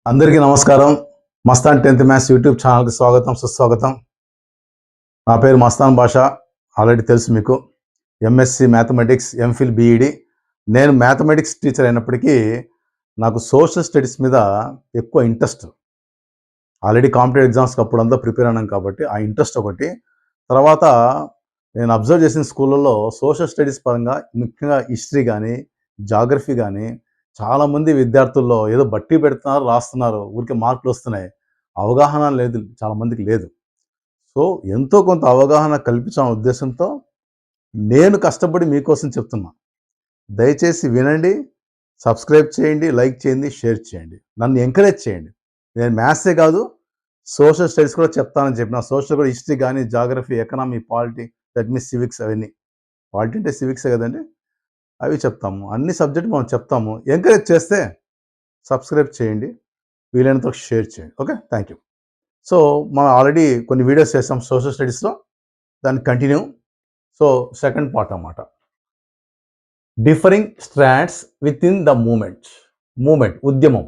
అందరికీ నమస్కారం. Mastan 10th maths YouTube ఛానల్కి స్వాగతం, సుస్వాగతం. నా పేరు మస్తాన్ బాషా, ఆల్రెడీ తెలుసు మీకు. MSc mathematics, MPhil BEd. నేను మ్యాథమెటిక్స్ టీచర్ అయినప్పటికీ నాకు సోషల్ స్టడీస్ మీద ఎక్కువ ఇంట్రెస్ట్. ఆల్రెడీ కాంపిటేటివ్ ఎగ్జామ్స్కి అప్పుడంతా ప్రిపేర్ అయినాం కాబట్టి ఆ ఇంట్రెస్ట్ ఒకటి. తర్వాత నేను అబ్జర్వ్ చేసిన స్కూళ్ళల్లో సోషల్ స్టడీస్ పరంగా ముఖ్యంగా హిస్టరీ కానీ, జాగ్రఫీ కానీ చాలామంది విద్యార్థుల్లో ఏదో బట్టి పెడుతున్నారు, రాస్తున్నారు, ఊరికే మార్కులు వస్తున్నాయి. అవగాహన లేదు, చాలామందికి లేదు. సో ఎంతో కొంత అవగాహన కల్పించాలనే ఉద్దేశంతో నేను కష్టపడి మీకోసం చెప్తున్నా. దయచేసి వినండి, సబ్స్క్రైబ్ చేయండి, లైక్ చేయండి, షేర్ చేయండి, నన్ను ఎంకరేజ్ చేయండి. నేను మ్యాథ్సే కాదు, సోషల్ స్టడీస్ కూడా చెప్తానని చెప్పిన. సోషల్ కూడా హిస్టరీ కానీ, geography, economy, polity, that means civics, అవన్నీ. పాలిటీ అంటే సివిక్సే కదండి, అవి చెప్తాము. అన్ని సబ్జెక్టు మనం చెప్తాము. ఎంకరేజ్ చేస్తే సబ్స్క్రైబ్ చేయండి, వీలైనంత షేర్ చేయండి. Okay, thank you. సో మనం ఆల్రెడీ కొన్ని వీడియోస్ చేస్తాం సోషల్ స్టడీస్లో, దాన్ని కంటిన్యూ. సో సెకండ్ పార్ట్ అన్నమాట, differing strands within the movement, ఉద్యమం.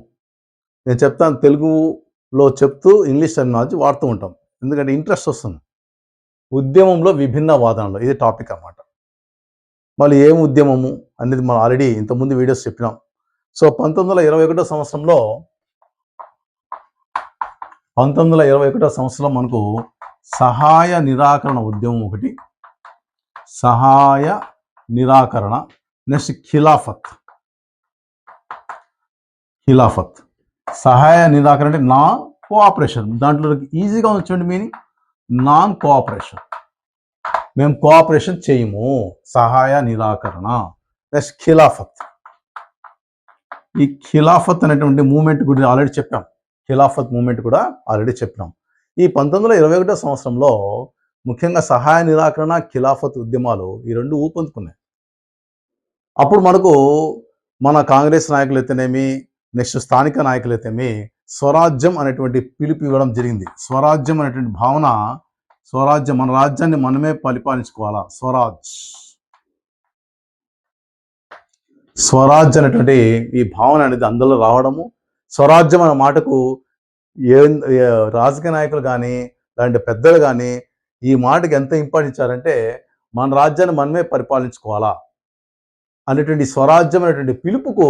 నేను చెప్తాను, తెలుగులో చెప్తూ ఇంగ్లీష్ టెర్మినాలజీ వాడుతూ ఉంటాం, ఎందుకంటే ఇంట్రెస్ట్ వస్తుంది. ఉద్యమంలో విభిన్న వాదనలు, ఇది టాపిక్ అన్నమాట. మళ్ళీ ఏం ఉద్యమము అనేది మనం ఆల్రెడీ ఇంతకుముందు వీడియోస్ చెప్పినాం. సో 1921 సంవత్సరంలో మనకు సహాయ నిరాకరణ ఉద్యమం ఒకటి, సహాయ నిరాకరణ. నెక్స్ట్ ఖిలాఫత్. సహాయ నిరాకరణ అంటే నాన్ కోఆపరేషన్. దాంట్లో ఈజీగా ఉంచండి మీనింగ్, నాన్ కోఆపరేషన్. మేము కోఆపరేషన్ చేయము, సహాయ నిరాకరణ. నెక్స్ట్ ఖిలాఫత్. ఈ ఖిలాఫత్ అనేటువంటి మూమెంట్ గురించి ఆల్రెడీ చెప్పాం. ఖిలాఫత్ మూమెంట్ కూడా ఆల్రెడీ చెప్పినాం. ఈ 1921 సంవత్సరంలో ముఖ్యంగా సహాయ నిరాకరణ, ఖిలాఫత్ ఉద్యమాలు ఈ రెండు ఊపందుకున్నాయి. అప్పుడు మనకు మన కాంగ్రెస్ నాయకులు అయితేనేమి, నెక్స్ట్ స్థానిక నాయకులు అయితేనేమి స్వరాజ్యం అనేటువంటి పిలుపు ఇవ్వడం జరిగింది. స్వరాజ్యం అనేటువంటి భావన, స్వరాజ్యం, మన రాజ్యాన్ని మనమే పరిపాలించుకోవాలా, స్వరాజ్ అనేటువంటి ఈ భావన అనేది అందులో రావడము. స్వరాజ్యం అనే మాటకు రాజకీయ నాయకులు కానీ, లేదంటే పెద్దలు కానీ ఈ మాటకి ఎంత ఇంపార్టెన్స్ ఇచ్చారంటే, మన రాజ్యాన్ని మనమే పరిపాలించుకోవాలా అనేటువంటి స్వరాజ్యం అనేటువంటి పిలుపుకు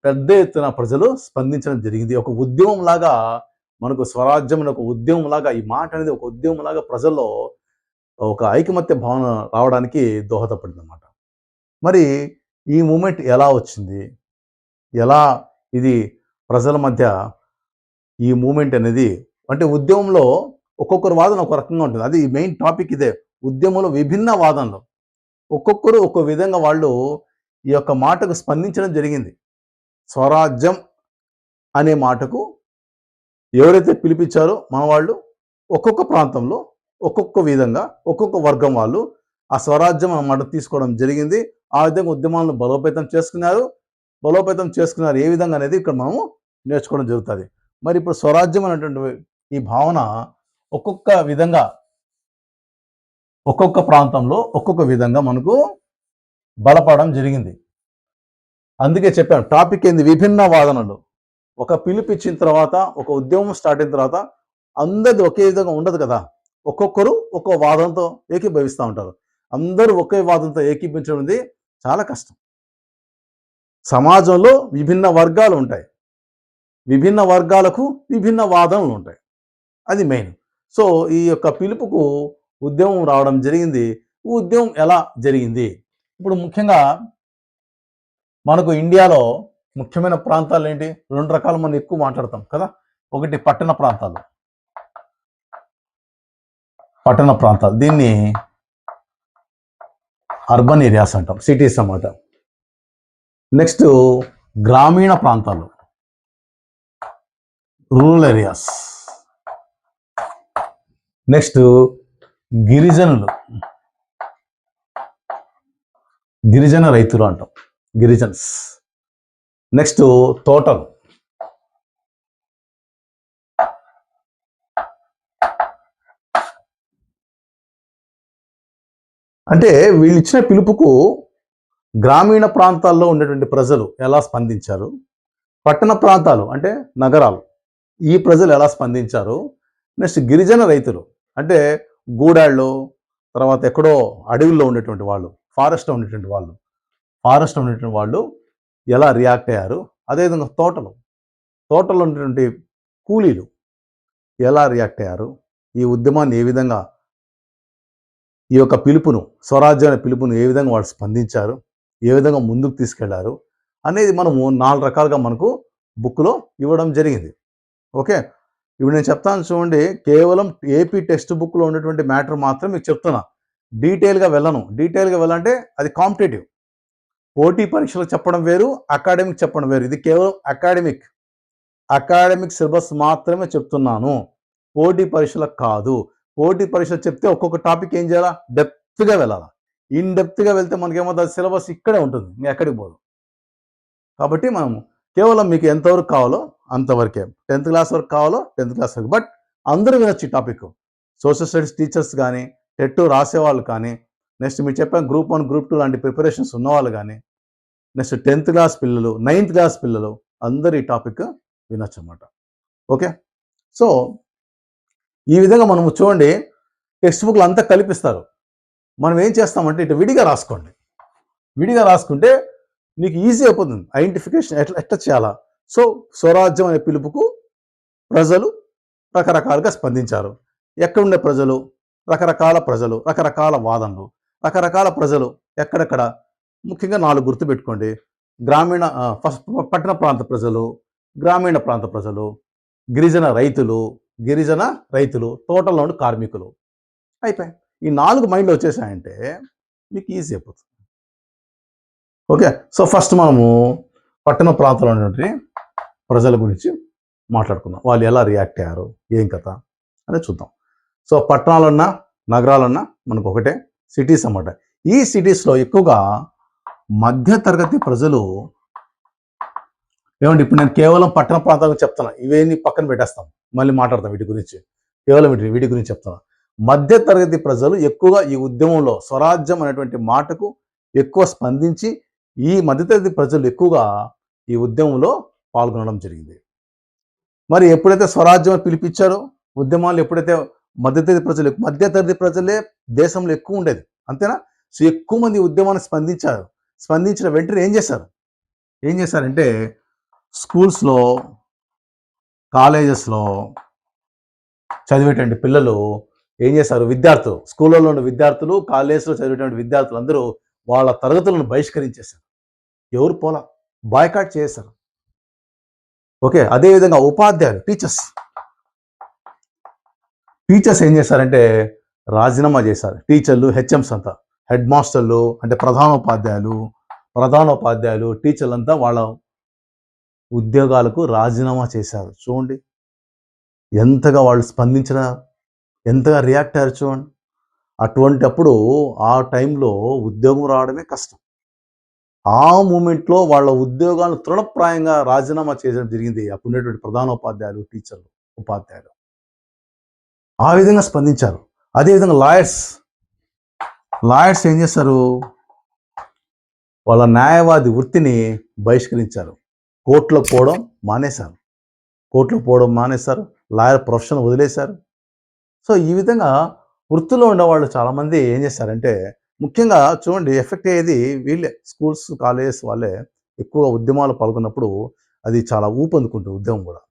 పెద్ద ఎత్తున ప్రజలు స్పందించడం జరిగింది. ఒక ఉద్యమం లాగా మనకు స్వరాజ్యం అనే ఒక ఉద్యమం లాగా, ఈ మాట అనేది ఒక ఉద్యమం లాగా ప్రజల్లో ఒక ఐకమత్య భావన రావడానికి దోహదపడింది అన్నమాట. మరి ఈ మూమెంట్ ఎలా వచ్చింది, ఎలా ఇది ప్రజల మధ్య ఈ మూమెంట్ అనేది, అంటే ఉద్యమంలో ఒక్కొక్కరు వాదన ఒక రకంగా ఉంటుంది. అది మెయిన్ టాపిక్ ఇదే. ఉద్యమంలో విభిన్న వాదనలు, ఒక్కొక్కరు ఒక్కో విధంగా వాళ్ళు ఈ యొక్క మాటకు స్పందించడం జరిగింది. స్వరాజ్యం అనే మాటకు ఎవరైతే పిలిపించారో మన వాళ్ళు ఒక్కొక్క ప్రాంతంలో ఒక్కొక్క విధంగా, ఒక్కొక్క వర్గం వాళ్ళు ఆ స్వరాజ్యం అన్నమాట తీసుకోవడం జరిగింది. ఆ విధంగా ఉద్యమాలను బలోపేతం చేసుకున్నారు. ఏ విధంగా అనేది ఇక్కడ మనము నేర్చుకోవడం జరుగుతుంది. మరి ఇప్పుడు స్వరాజ్యం అనేటువంటి ఈ భావన ఒక్కొక్క విధంగా, ఒక్కొక్క ప్రాంతంలో ఒక్కొక్క విధంగా మనకు బలపడడం జరిగింది. అందుకే చెప్పాను టాపిక్ ఏంది, విభిన్న వాదనలు. ఒక పిలుపు ఇచ్చిన తర్వాత, ఒక ఉద్యమం స్టార్ట్ అయిన తర్వాత అందరిది ఒకే విధంగా ఉండదు కదా. ఒక్కొక్కరు ఒక్కో వాదనతో ఏకీభవిస్తూ ఉంటారు. అందరూ ఒకే వాదనతో ఏకీభవించడం చాలా కష్టం. సమాజంలో విభిన్న వర్గాలు ఉంటాయి, విభిన్న వర్గాలకు విభిన్న వాదనలు ఉంటాయి, అది మెయిన్. సో ఈ యొక్క పిలుపుకు ఉద్యమం రావడం జరిగింది. ఉద్యమం ఎలా జరిగింది? ఇప్పుడు ముఖ్యంగా మనకు ఇండియాలో ముఖ్యమైన ప్రాంతాలు ఏంటి? రెండు రకాలు మనం ఎక్కువ మాట్లాడతాం కదా. ఒకటి పట్టణ ప్రాంతాలు, దీన్ని అర్బన్ ఏరియాస్ అంటాం, సిటీస్ అన్నమాట. నెక్స్ట్ గ్రామీణ ప్రాంతాలు, రూరల్ ఏరియాస్. నెక్స్ట్ గిరిజన రైతులు అంటాం, గిరిజన్స్. నెక్స్ట్ తోటలు. అంటే వీళ్ళు ఇచ్చిన పిలుపుకు గ్రామీణ ప్రాంతాల్లో ఉండేటువంటి ప్రజలు ఎలా స్పందించారు, పట్టణ ప్రాంతాలు అంటే నగరాలు, ఈ ప్రజలు ఎలా స్పందించారు. నెక్స్ట్ గిరిజన రైతులు అంటే గూడాళ్ళు, తర్వాత ఎక్కడో అడవుల్లో ఉండేటువంటి వాళ్ళు, ఫారెస్ట్లో ఉండేటువంటి వాళ్ళు ఎలా రియాక్ట్ అయ్యారు. అదేవిధంగా తోటలో ఉన్నటువంటి కూలీలు ఎలా రియాక్ట్ అయ్యారు. ఈ ఉద్యమాన్ని ఏ విధంగా, ఈ యొక్క పిలుపును, స్వరాజ్యం అనే పిలుపును ఏ విధంగా వాళ్ళు స్పందించారు, ఏ విధంగా ముందుకు తీసుకెళ్లారు అనేది మనము 4 రకాలుగా మనకు బుక్లో ఇవ్వడం జరిగింది. ఓకే, ఇప్పుడు నేను చెప్తాను చూడండి. కేవలం ఏపీ టెక్స్ట్ బుక్లో ఉన్నటువంటి మ్యాటర్ మాత్రం మీకు చెప్తున్నా. డీటెయిల్గా వెళ్ళాలంటే అది కాంపిటేటివ్. పోటీ పరీక్షలు చెప్పడం వేరు, అకాడమిక్ చెప్పడం వేరు. ఇది కేవలం అకాడమిక్ సిలబస్ మాత్రమే చెప్తున్నాను, పోటీ పరీక్షలకు కాదు. పోటీ పరీక్షలు చెప్తే ఒక్కొక్క టాపిక్ ఏం చేయాలా, డెప్త్గా వెళ్ళాలా. ఇన్డెప్త్గా వెళ్తే మనకేమవుతుంది, సిలబస్ ఇక్కడే ఉంటుంది, ఎక్కడికి పోదు. కాబట్టి మనం కేవలం మీకు ఎంతవరకు కావాలో అంతవరకే, 10th క్లాస్ వరకు కావాలో 10th క్లాస్ వరకు. బట్ అందరూ వినొచ్చు ఈ టాపిక్. సోషల్ స్టడీస్ టీచర్స్ కానీ, టెట్ రాసేవాళ్ళు కానీ, నెక్స్ట్ మీరు చెప్పాను గ్రూప్ 1 గ్రూప్ 2 లాంటి ప్రిపరేషన్స్ ఉన్నవాళ్ళు కానీ, నెక్స్ట్ 10th క్లాస్ పిల్లలు, 9th క్లాస్ పిల్లలు అందరూ ఈ టాపిక్ వినొచ్చు అన్నమాట. ఓకే, సో ఈ విధంగా మనము చూడండి, టెక్స్ట్ బుక్లు అంతా కల్పిస్తారు. మనం ఏం చేస్తామంటే ఇటు విడిగా రాసుకుంటే నీకు ఈజీ అయిపోతుంది ఐడెంటిఫికేషన్ ఎట్లా చేయాలా. సో స్వరాజ్యం అనే పిలుపుకు ప్రజలు రకరకాలుగా స్పందించారు. ఎక్కడుండే ప్రజలు, రకరకాల వాదనలు, రకరకాల ప్రజలు ఎక్కడెక్కడ. ముఖ్యంగా 4 గుర్తుపెట్టుకోండి. పట్టణ ప్రాంత ప్రజలు, గ్రామీణ ప్రాంత ప్రజలు, గిరిజన రైతులు, తోటలో ఉండే కార్మికులు. అయిపోయాయి. ఈ 4 మైండ్లో వచ్చేసాయంటే మీకు ఈజీ అయిపోతుంది. ఓకే, సో ఫస్ట్ మనము పట్టణ ప్రాంతంలో ఉన్నటువంటి ప్రజల గురించి మాట్లాడుకుందాం. వాళ్ళు ఎలా రియాక్ట్ అయ్యారు, ఏం కథ అనేది చూద్దాం. సో పట్టణాలన్నా నగరాలన్నా మనకు ఒకటే, సిటీస్ అన్నమాట. ఈ సిటీస్లో ఎక్కువగా మధ్యతరగతి ప్రజలు ఏమండి. ఇప్పుడు నేను కేవలం పట్టణ ప్రాంతాలకు చెప్తాను, ఇవేన్ని పక్కన పెట్టేస్తాం, మళ్ళీ మాట్లాడతాం వీటి గురించి. కేవలం వీటి గురించి చెప్తాను. మధ్యతరగతి ప్రజలు ఎక్కువగా ఈ ఉద్యమంలో స్వరాజ్యం అనేటువంటి మాటకు ఎక్కువ స్పందించి, ఈ మధ్యతరగతి ప్రజలు ఎక్కువగా ఈ ఉద్యమంలో పాల్గొనడం జరిగింది. మరి ఎప్పుడైతే స్వరాజ్యం పిలిపించారో ఉద్యమాలు, ఎప్పుడైతే మధ్యతరగతి ప్రజలే దేశంలో ఎక్కువ ఉండేది, అంతేనా. సో ఎక్కువ మంది ఉద్యమాన్ని స్పందించిన వెంటనే ఏం చేశారంటే స్కూల్స్లో, కాలేజెస్లో చదివేటువంటి పిల్లలు ఏం చేశారు, స్కూళ్ళలో ఉన్న విద్యార్థులు, కాలేజెస్లో చదివేటువంటి విద్యార్థులు అందరూ వాళ్ళ తరగతులను బహిష్కరించేశారు. ఎవరు పోలా, బాయ్కాట్ చేశారు. ఓకే, అదేవిధంగా ఉపాధ్యాయులు, టీచర్స్ ఏం చేశారంటే రాజీనామా చేశారు. టీచర్లు, హెచ్ఎంస్ అంతా, హెడ్ మాస్టర్లు అంటే ప్రధానోపాధ్యాయులు, టీచర్లు అంతా వాళ్ళ ఉద్యోగాలకు రాజీనామా చేశారు. చూడండి ఎంతగా వాళ్ళు ఎంతగా రియాక్ట్ అయ్యారు చూడండి. అటువంటప్పుడు ఆ టైంలో ఉద్యోగం రావడమే కష్టం. ఆ మూమెంట్లో వాళ్ళ ఉద్యోగాలను తృణప్రాయంగా రాజీనామా చేయడం జరిగింది అప్పుడు ఉండేటువంటి ప్రధానోపాధ్యాయులు, టీచర్లు, ఉపాధ్యాయులు. ఆ విధంగా స్పందించారు. అదేవిధంగా లాయర్స్ ఏం చేశారు, వాళ్ళ న్యాయవాది వృత్తిని బహిష్కరించారు. కోర్టులకు పోవడం మానేశారు. లాయర్ ప్రొఫెషన్ వదిలేశారు. సో ఈ విధంగా వృత్తిలో ఉండేవాళ్ళు చాలామంది ఏం చేశారంటే, ముఖ్యంగా చూడండి ఎఫెక్ట్ అయ్యేది వీళ్ళే, స్కూల్స్, కాలేజెస్ వాళ్ళే ఎక్కువ ఉద్యమాలు పాల్గొన్నప్పుడు అది చాలా ఊపందుకుంటుంది ఉద్యమం కూడా.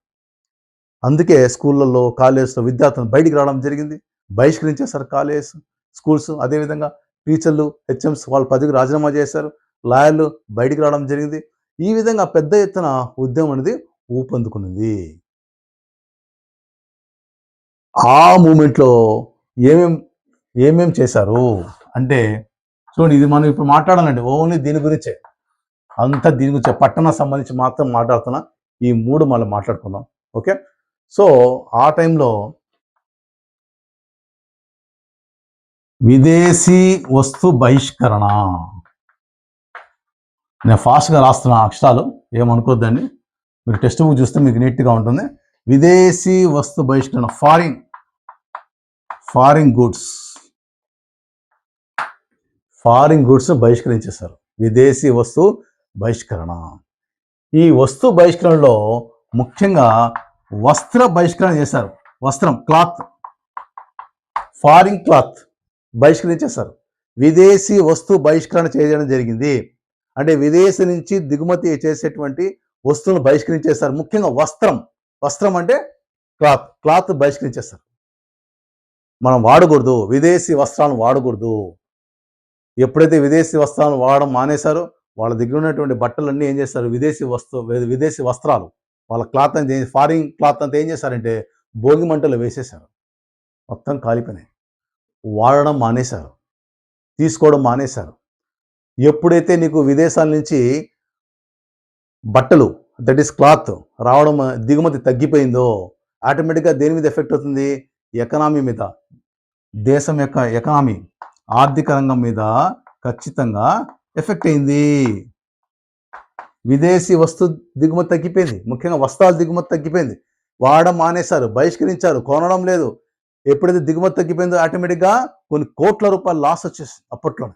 అందుకే స్కూళ్ళల్లో, కాలేజెస్లో విద్యార్థులను బయటికి రావడం జరిగింది, బహిష్కరించేశారు కాలేజెస్, స్కూల్స్. అదేవిధంగా టీచర్లు, హెచ్ఎంస్ వాళ్ళ పదవికి రాజీనామా చేశారు, లాయర్లు బయటికి రావడం జరిగింది. ఈ విధంగా పెద్ద ఎత్తున ఉద్యమం అనేది ఊపందుకున్నది. ఆ మూమెంట్లో ఏమేం చేశారు అంటే చూడండి, ఇది మనం ఇప్పుడు మాట్లాడాలండి ఓన్లీ దీని గురించే, దీని గురించే, పట్టణ సంబంధించి మాత్రం మాట్లాడుతున్నా. ఈ 3 మళ్ళీ మాట్లాడుకుందాం. ఓకే, సో ఆ టైంలో విదేశీ వస్తు బహిష్కరణ, నేను ఫాస్ట్గా రాస్తున్నా అక్షరాలు, ఏమనుకోద్దండి. మీరు టెక్స్ట్ బుక్ చూస్తే మీకు నీట్గా ఉంటుంది. విదేశీ వస్తు బహిష్కరణ, ఫారిన్ గూడ్స్ బహిష్కరించేశారు. విదేశీ వస్తు బహిష్కరణ. ఈ వస్తు బహిష్కరణలో ముఖ్యంగా వస్త్ర బహిష్కరణ చేశారు. వస్త్రం, క్లాత్, ఫారిన్ క్లాత్ బహిష్కరించేశారు. విదేశీ వస్తువు బహిష్కరణ చేయడం జరిగింది. అంటే విదేశీ నుంచి దిగుమతి చేసేటువంటి వస్తువులను బహిష్కరించేశారు. ముఖ్యంగా వస్త్రం అంటే క్లాత్ బహిష్కరించేస్తారు. మనం వాడకూడదు, విదేశీ వస్త్రాలను వాడకూడదు. ఎప్పుడైతే విదేశీ వస్త్రాలను వాడడం మానేశారో వాళ్ళ దగ్గర ఉన్నటువంటి బట్టలన్నీ ఏం చేస్తారు, విదేశీ వస్త్రాలు, వాళ్ళ క్లాత్ అంతా, ఫారిన్ క్లాత్ అంతా ఏం చేశారంటే భోగి మంటలు వేసేశారు. మొత్తం కాలిపోయినాయి. వాడడం మానేశారు, తీసుకోవడం మానేశారు. ఎప్పుడైతే నీకు విదేశాల నుంచి బట్టలు, దట్ ఈస్ క్లాత్ రావడం, దిగుమతి తగ్గిపోయిందో ఆటోమేటిక్గా దేని మీద ఎఫెక్ట్ అవుతుంది? ఎకనామీ మీద, దేశం యొక్క ఎకనామీ, ఆర్థిక రంగం మీద ఖచ్చితంగా ఎఫెక్ట్ అయింది. విదేశీ వస్తు దిగుమతి తగ్గిపోయింది, ముఖ్యంగా వస్త్రాల దిగుమతి తగ్గిపోయింది. వాడడం మానేశారు, బహిష్కరించారు, కొనడం లేదు. ఎప్పుడైతే దిగుమతి తగ్గిపోయిందో ఆటోమేటిక్గా కొన్ని కోట్ల రూపాయలు లాస్ వచ్చేసింది. అప్పట్లోనే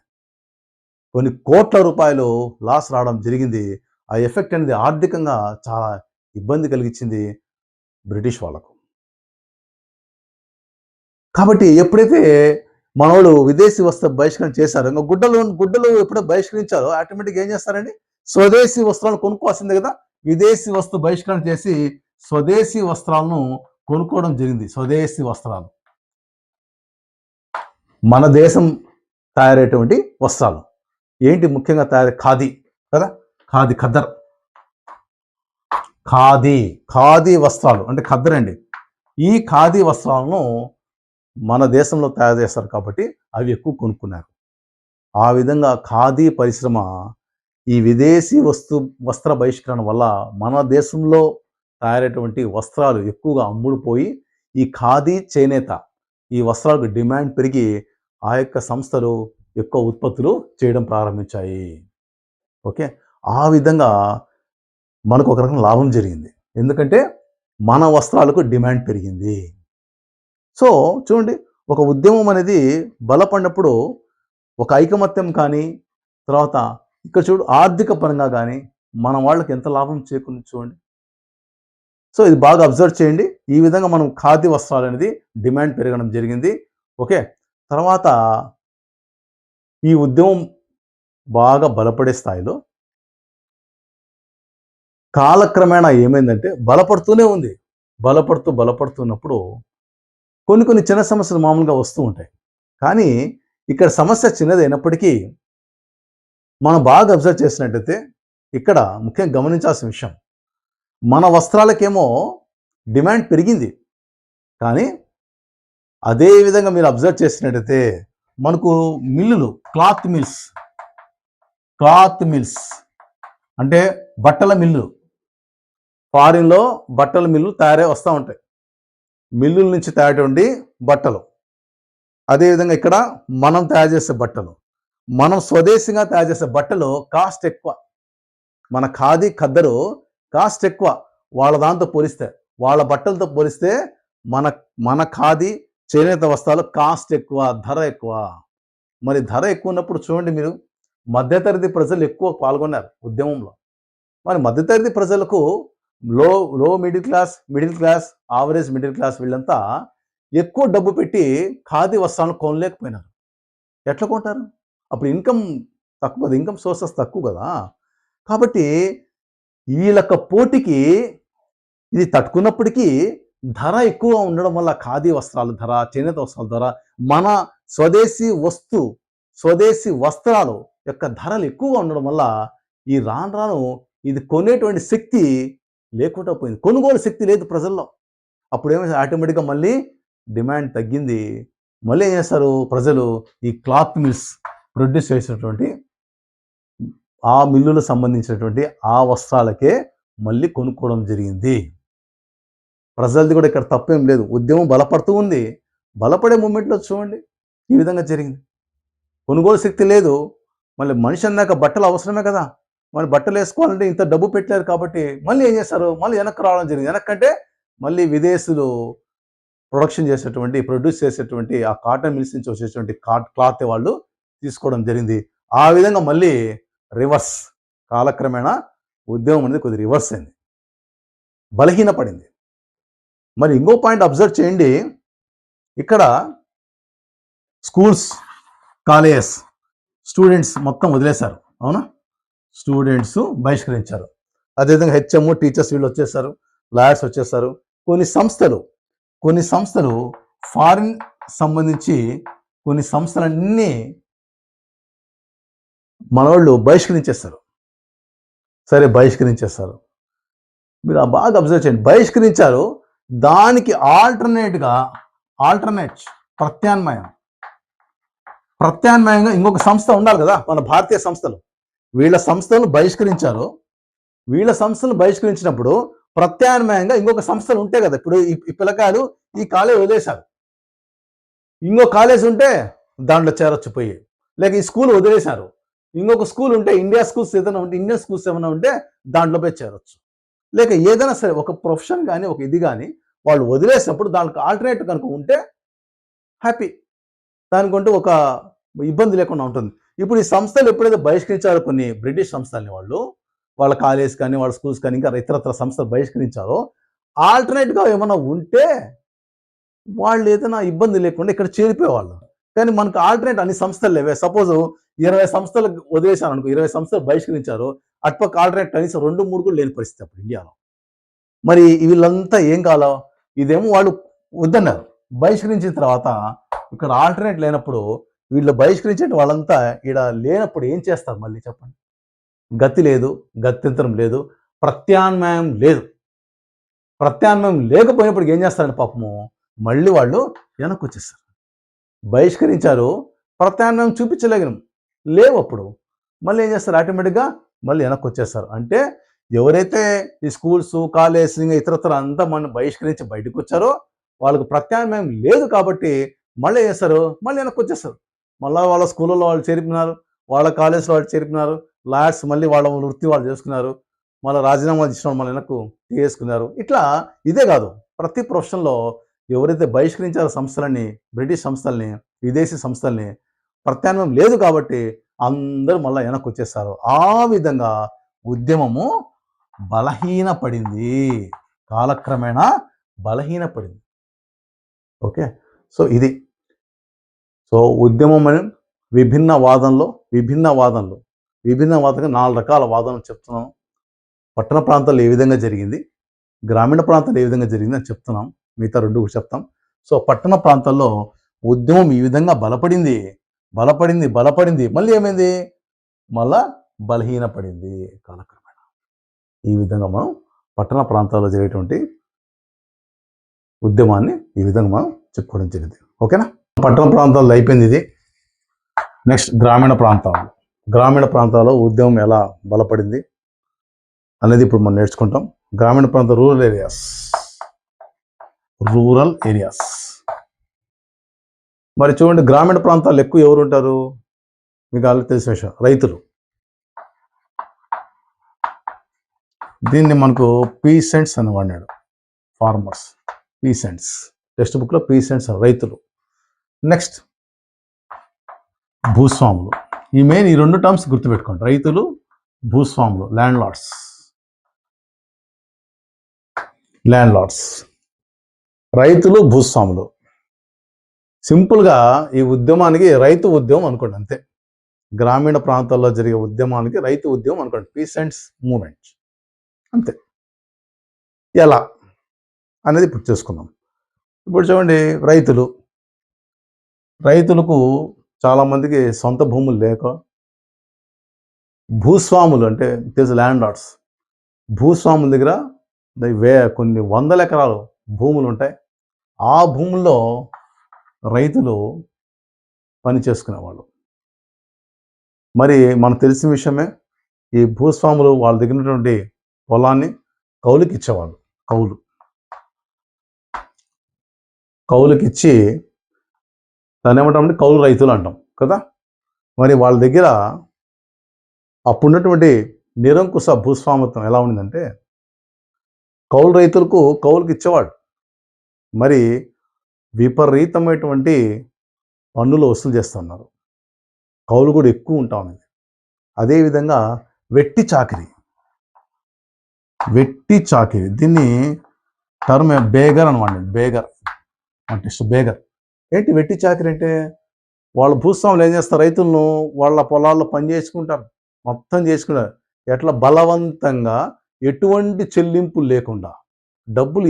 కొన్ని కోట్ల రూపాయలు లాస్ రావడం జరిగింది. ఆ ఎఫెక్ట్ అనేది ఆర్థికంగా చాలా ఇబ్బంది కలిగించింది బ్రిటిష్ వాళ్ళకు. కాబట్టి ఎప్పుడైతే మనోళ్ళు విదేశీ వస్త్ర బహిష్కరణ చేశారు, ఇంకా గుడ్డలు ఎప్పుడో బహిష్కరించారో ఆటోమేటిక్గా ఏం చేస్తారండి, స్వదేశీ వస్త్రాలు కొనుక్కోవాల్సిందే కదా. విదేశీ వస్తు బహిష్కరణ చేసి స్వదేశీ వస్త్రాలను కొనుక్కోవడం జరిగింది. స్వదేశీ వస్త్రాలు, మన దేశం తయారయ్యేటువంటి వస్త్రాలు ఏంటి ముఖ్యంగా ఖాదీ కదా, ఖద్దర్, ఖాదీ వస్త్రాలు అంటే ఖద్దర్ అండి. ఈ ఖాదీ వస్త్రాలను మన దేశంలో తయారు చేస్తారు కాబట్టి అవి ఎక్కువ కొనుక్కున్నారు. ఆ విధంగా ఖాదీ పరిశ్రమ ఈ విదేశీ వస్త్ర బహిష్కరణ వల్ల మన దేశంలో తయారైనటువంటి వస్త్రాలు ఎక్కువగా అమ్ముడుపోయి ఈ ఖాదీ చేనేత, ఈ వస్త్రాలకు డిమాండ్ పెరిగి ఆ యొక్క సంస్థలు ఎక్కువ ఉత్పత్తులు చేయడం ప్రారంభించాయి. ఓకే, ఆ విధంగా మనకు ఒక రకం లాభం జరిగింది. ఎందుకంటే మన వస్త్రాలకు డిమాండ్ పెరిగింది. సో చూడండి, ఒక ఉద్యమం అనేది బలపడినప్పుడు ఒక ఐకమత్యం కానీ, తర్వాత ఇక్కడ చూడు ఆర్థిక పరంగా కానీ మన వాళ్ళకి ఎంత లాభం చేకూరింది చూడండి. సో ఇది బాగా అబ్జర్వ్ చేయండి. ఈ విధంగా మనం ఖాదీ వస్త్రాలు అనేది డిమాండ్ పెరగడం జరిగింది. ఓకే, తర్వాత ఈ ఉద్యమం బాగా బలపడే స్థాయిలో కాలక్రమేణా ఏమైందంటే బలపడుతూనే ఉంది. బలపడుతున్నప్పుడు కొన్ని చిన్న సమస్యలు మామూలుగా వస్తూ ఉంటాయి. కానీ ఇక్కడ సమస్య చిన్నదైనప్పటికీ మనం బాగా అబ్జర్వ్ చేసినట్టయితే ఇక్కడ ముఖ్యంగా గమనించాల్సిన విషయం, మన వస్త్రాలకేమో డిమాండ్ పెరిగింది. కానీ అదే విధంగా మీరు అబ్జర్వ్ చేసినట్టయితే మనకు మిల్లులు, క్లాత్ మిల్స్ అంటే బట్టల మిల్లు, ఫారిన్లో బట్టల మిల్లు తయారై వస్తూ ఉంటాయి. మిల్లుల నుంచి తయారైనటువంటి బట్టలు, అదేవిధంగా ఇక్కడ మనం తయారు చేసే బట్టలు, మనం స్వదేశీగా తయారు చేసే బట్టలు కాస్ట్ ఎక్కువ. మన ఖాదీ ఖద్దరు కాస్ట్ ఎక్కువ వాళ్ళ దాంతో పోలిస్తే, వాళ్ళ బట్టలతో పోలిస్తే మన ఖాదీ చేనేత వస్త్రాలు కాస్ట్ ఎక్కువ, ధర ఎక్కువ. మరి ధర ఎక్కువ ఉన్నప్పుడు చూడండి, మీరు మధ్యతరగతి ప్రజలు ఎక్కువ పాల్గొన్నారు ఉద్యమంలో. మరి మధ్యతరగతి ప్రజలకు లో middle class, average middle class వీళ్ళంతా ఎక్కువ డబ్బు పెట్టి ఖాదీ వస్త్రాలను కొనలేకపోయినారు. ఎట్లా కొంటారు? అప్పుడు ఇన్కమ్ సోర్సెస్ తక్కువ కదా. కాబట్టి వీళ్ళక పోటీకి ఇది తట్టుకున్నప్పటికీ ధర ఎక్కువ ఉండడం వల్ల ఖాదీ వస్త్రాల ధర, చేనేత వస్త్రాల ధర, మన స్వదేశీ వస్త్రాలు యొక్క ధరలు ఎక్కువగా ఉండడం వల్ల ఈ రాను ఇది కొనేటువంటి శక్తి లేకుండా పోయింది. కొనుగోలు శక్తి లేదు ప్రజల్లో. అప్పుడు ఏమైంది, ఆటోమేటిక్గా మళ్ళీ డిమాండ్ తగ్గింది. మళ్ళీ ఏం చేస్తారు ప్రజలు, ఈ క్లాత్ మిల్స్ ప్రొడ్యూస్ చేసినటువంటి ఆ మిల్లులకు సంబంధించినటువంటి ఆ వస్త్రాలకే మళ్ళీ కొనుక్కోవడం జరిగింది. ప్రజలది కూడా ఇక్కడ తప్పేం లేదు. ఉద్యమం బలపడుతూ ఉంది. బలపడే మూమెంట్లో చూడండి ఈ విధంగా జరిగింది. కొనుగోలు శక్తి లేదు, మళ్ళీ మనిషి అన్నాక బట్టలు అవసరమే కదా, మళ్ళీ బట్టలు వేసుకోవాలంటే ఇంత డబ్బు పెట్టారు కాబట్టి మళ్ళీ ఏం చేస్తారు, మళ్ళీ వెనక్కి రావడం జరిగింది. వెనక్కంటే మళ్ళీ విదేశీయులు ప్రొడ్యూస్ చేసేటువంటి ఆ కాటన్ మిల్స్ నుంచి వచ్చేటువంటి క్లాత్ వాళ్ళు తీసుకోవడం జరిగింది. ఆ విధంగా మళ్ళీ రివర్స్, కాలక్రమేణా ఉద్యమం అనేది కొద్దిగా రివర్స్ అయింది, బలహీనపడింది. మరి ఇంకో పాయింట్ అబ్జర్వ్ చేయండి, ఇక్కడ స్కూల్స్, కాలేజెస్, స్టూడెంట్స్ మొత్తం వదిలేశారు. అవునా? స్టూడెంట్స్ బహిష్కరించారు. అదేవిధంగా హెచ్ఎం, టీచర్స్ వీళ్ళు వచ్చేసారు, లాయర్స్ వచ్చేసారు. కొన్ని సంస్థలు ఫారిన్ సంబంధించి కొన్ని సంస్థలన్నీ మనవాళ్ళు బహిష్కరించేస్తారు. సరే, బహిష్కరించేస్తారు. మీరు బాగా అబ్జర్వ్ చేయండి, బహిష్కరించారు. దానికి ప్రత్యామ్నాయంగా ఇంకొక సంస్థ ఉండాలి కదా, మన భారతీయ సంస్థలు. వీళ్ళ సంస్థలను బహిష్కరించినప్పుడు ప్రత్యామ్నాయంగా ఇంకొక సంస్థలు ఉంటాయి కదా. ఇప్పుడు ఈ పిల్లకాయలు ఈ కాలేజ్ వదిలేశారు, ఇంకో కాలేజ్ ఉంటే దాంట్లో చేరొచ్చు పోయి. లేక ఈ స్కూల్ వదిలేశారు, ఇంకొక స్కూల్ ఉంటే ఇండియన్ స్కూల్స్ ఏమైనా ఉంటే దాంట్లో పోయి చేరొచ్చు. లేక ఏదైనా సరే ఒక ప్రొఫెషన్ కానీ ఒక ఇది కానీ వాళ్ళు వదిలేసినప్పుడు దానికి ఆల్టర్నేటివ్ కనుక ఉంటే హ్యాపీ, దానికంటూ ఒక ఇబ్బంది లేకుండా ఉంటుంది. ఇప్పుడు ఈ సంస్థలు ఎప్పుడైతే బహిష్కరించారో కొన్ని బ్రిటిష్ సంస్థల్ని వాళ్ళ కాలేజ్ కానీ వాళ్ళ స్కూల్స్ కానీ ఇంకా ఇతరత్ర సంస్థలు బహిష్కరించారో, ఆల్టర్నేట్గా ఏమైనా ఉంటే వాళ్ళు ఏదైనా ఇబ్బంది లేకుండా ఇక్కడ చేరిపోయేవాళ్ళు. కానీ మనకు ఆల్టర్నేట్ అన్ని సంస్థలు లేవే. సపోజ్ 20 సంస్థలు వదిలేశారు అనుకో, 20 సంస్థలు బహిష్కరించారు, అటుపక్క ఆల్టర్నేట్ కనీసం 2-3 కూడా లేని పరిస్థితి అప్పుడు ఇండియాలో. మరి వీళ్ళంతా ఏం కావాలో, ఇదేమో వాళ్ళు వద్దన్నారు. బహిష్కరించిన తర్వాత ఇక్కడ ఆల్టర్నేట్ లేనప్పుడు వీళ్ళు బహిష్కరించే వాళ్ళంతా ఇక్కడ లేనప్పుడు ఏం చేస్తారు మళ్ళీ చెప్పండి? గతి లేదు, గత్యంతరం లేదు, ప్రత్యామ్నాయం లేదు. ప్రత్యామ్నాయం లేకపోయినప్పుడు ఏం చేస్తారంటే పాపము మళ్ళీ వాళ్ళు వెనక్కి వచ్చేస్తారు. బహిష్కరించారు, ప్రత్యామ్నాయం లేవు, అప్పుడు మళ్ళీ ఏం చేస్తారు? ఆటోమేటిక్గా మళ్ళీ వెనక్కి వచ్చేస్తారు. అంటే ఎవరైతే ఈ స్కూల్స్, కాలేజ్, ఇతరత్ర అంతా మనం బహిష్కరించి బయటకు వచ్చారో వాళ్ళకు ప్రత్యామ్నాయం లేదు కాబట్టి మళ్ళీ ఏం చేస్తారు? మళ్ళీ వెనక్కి వచ్చేస్తారు. మళ్ళీ వాళ్ళ స్కూళ్ళలో వాళ్ళు చేరిపినారు, వాళ్ళ కాలేజ్లో వాళ్ళు చేరిపినారు, లాయర్స్ మళ్ళీ వాళ్ళ వృత్తి వాళ్ళు చేసుకున్నారు, మళ్ళీ రాజీనామాలు ఇచ్చిన మళ్ళీ వెనక్కు తీసుకున్నారు. ఇట్లా ఇదే కాదు, ప్రతి ప్రొఫెషన్లో ఎవరైతే బహిష్కరించారో సంస్థలని, బ్రిటిష్ సంస్థల్ని, విదేశీ సంస్థల్ని, ప్రత్యామ్నాయం లేదు కాబట్టి అందరూ మళ్ళీ వెనక్కి వచ్చేస్తారు. ఆ విధంగా ఉద్యమము బలహీనపడింది, కాలక్రమేణా బలహీనపడింది. ఓకే, సో ఇది. సో ఉద్యమం అని విభిన్న వాదనగా 4 రకాల వాదనలు చెప్తున్నాం. పట్టణ ప్రాంతాల్లో ఏ విధంగా జరిగింది, గ్రామీణ ప్రాంతాల్లో ఏ విధంగా జరిగింది అని చెప్తున్నాం. మిగతా 2 కూడా చెప్తాం. సో పట్టణ ప్రాంతాల్లో ఉద్యమం ఈ విధంగా బలపడింది, మళ్ళీ ఏమైంది? మళ్ళా బలహీనపడింది కాలక్రమేణా. ఈ విధంగా మనం పట్టణ ప్రాంతాల్లో జరిగేటువంటి ఉద్యమాన్ని ఈ విధంగా మనం చెప్పుకోవడం జరిగింది. ఓకేనా? పట్టణ ప్రాంతాల్లో అయిపోయింది ఇది. నెక్స్ట్ గ్రామీణ ప్రాంతాల్లో ఉద్యమం ఎలా బలపడింది అనేది ఇప్పుడు మనం నేర్చుకుంటాం. గ్రామీణ ప్రాంత రూరల్ ఏరియాస్. మరి చూడండి, గ్రామీణ ప్రాంతాల్లో ఎక్కువ ఎవరు ఉంటారు? మీకు ఆల్రెడీ తెలిసిన విషయం, రైతులు. దీన్ని మనకు పీసెంట్స్ అని వాడినాడు, ఫార్మర్స్, పీసెంట్స్. టెక్స్ట్ బుక్లో పీసెంట్స్ రైతులు. నెక్స్ట్ భూస్వాములు. ఈ 2 టర్మ్స్ గుర్తుపెట్టుకోండి, రైతులు, భూస్వాములు, ల్యాండ్ లార్డ్స్. రైతులు, భూస్వాములు. సింపుల్గా ఈ ఉద్యమానికి రైతు ఉద్యమం అనుకోండి, అంతే. గ్రామీణ ప్రాంతాల్లో జరిగే ఉద్యమానికి రైతు ఉద్యమం అనుకోండి, పీసెంట్స్ మూమెంట్, అంతే. ఎలా అనేది ఇప్పుడు చేసుకుందాం. ఇప్పుడు చూడండి, రైతులకు చాలామందికి సొంత భూములు లేక, భూస్వాములు అంటే ల్యాండ్ లార్డ్స్, భూస్వాముల దగ్గర కొన్ని 100 ఎకరాలు భూములు ఉంటాయి. ఆ భూముల్లో రైతులు పని చేసుకునేవాళ్ళు. మరి మనకు తెలిసిన విషయమే, ఈ భూస్వాములు వాళ్ళ దగ్గర ఉన్నటువంటి పొలాన్ని కౌలుకి ఇచ్చేవాళ్ళు. కౌలుకిచ్చి దాన్ని ఏమంటామంటే కౌలు రైతులు అంటాం కదా. మరి వాళ్ళ దగ్గర అప్పుడున్నటువంటి నిరంకుశ భూస్వామిత్వం ఎలా ఉండిందంటే, కౌలు రైతులకు కౌలుకి ఇచ్చేవాడు, మరి విపరీతమైనటువంటి పన్నులు వసూలు చేస్తున్నారు, కౌలు కూడా ఎక్కువ ఉంటా ఉన్నది. అదేవిధంగా వెట్టి చాకిరి, దీన్ని టర్మ్ బేగర్ అనమాట, బేగర్ అంటే బేగర్. ఏంటి వెట్టి చాకరీ అంటే? వాళ్ళ భూస్వాములు ఏం చేస్తారు, రైతులను వాళ్ళ పొలాల్లో పని చేసుకుంటారు, మొత్తం చేసుకుంటారు. ఎట్లా? బలవంతంగా, ఎటువంటి చెల్లింపులు లేకుండా, డబ్బులు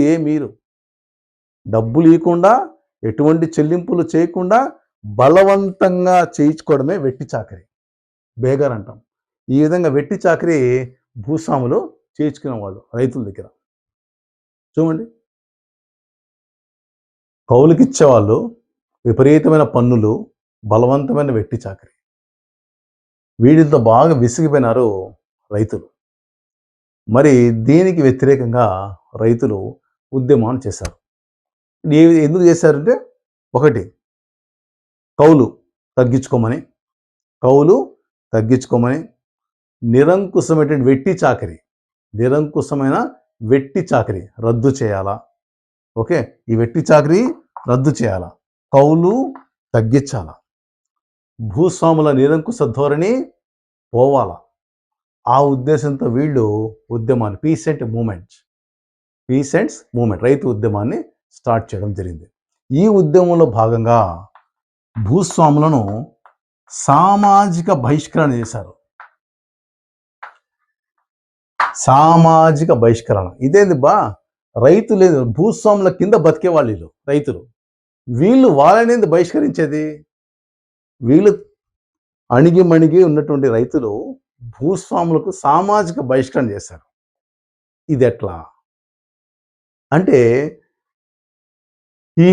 డబ్బులు ఇవ్వకుండా, ఎటువంటి చెల్లింపులు చేయకుండా బలవంతంగా చేయించుకోవడమే వెట్టి చాకరీ, బేగర్ అంటాం. ఈ విధంగా వెట్టి చాకరీ భూస్వాములు చేయించుకునేవాళ్ళు రైతుల దగ్గర. చూడండి, కౌలుకిచ్చేవాళ్ళు, విపరీతమైన పన్నులు, బలవంతమైన వెట్టి చాకరీ. వీటితో బాగా విసిగిపోయినారు రైతులు. మరి దీనికి వ్యతిరేకంగా రైతులు ఉద్యమాన్ని చేశారు. ఎందుకు చేశారంటే, ఒకటి, కౌలు తగ్గించుకోమని, నిరంకుశమైన వెట్టి చాకరీ రద్దు చేయాలా. ఓకే, ఈ వెట్టి చాకరీ రద్దు చేయాలా, కౌలు తగ్గించాలా, భూస్వాముల నిరంకుశ ధోరణి పోవాలా. ఆ ఉద్దేశంతో వీళ్ళు ఉద్యమాన్ని పీసెంట్ మూమెంట్ రైతు ఉద్యమాన్ని స్టార్ట్ చేయడం జరిగింది. ఈ ఉద్యమంలో భాగంగా భూస్వాములను సామాజిక బహిష్కరణ చేశారు. సామాజిక బహిష్కరణ ఇదేంది బా? రైతు లేదు, భూస్వాముల కింద బతికే వాళ్ళు రైతులు, వీళ్ళు వాళ్ళనేది బహిష్కరించేది? వీళ్ళు అణిగి ఉన్నటువంటి రైతులు భూస్వాములకు సామాజిక బహిష్కరణ చేశారు. ఇది ఎట్లా అంటే, ఈ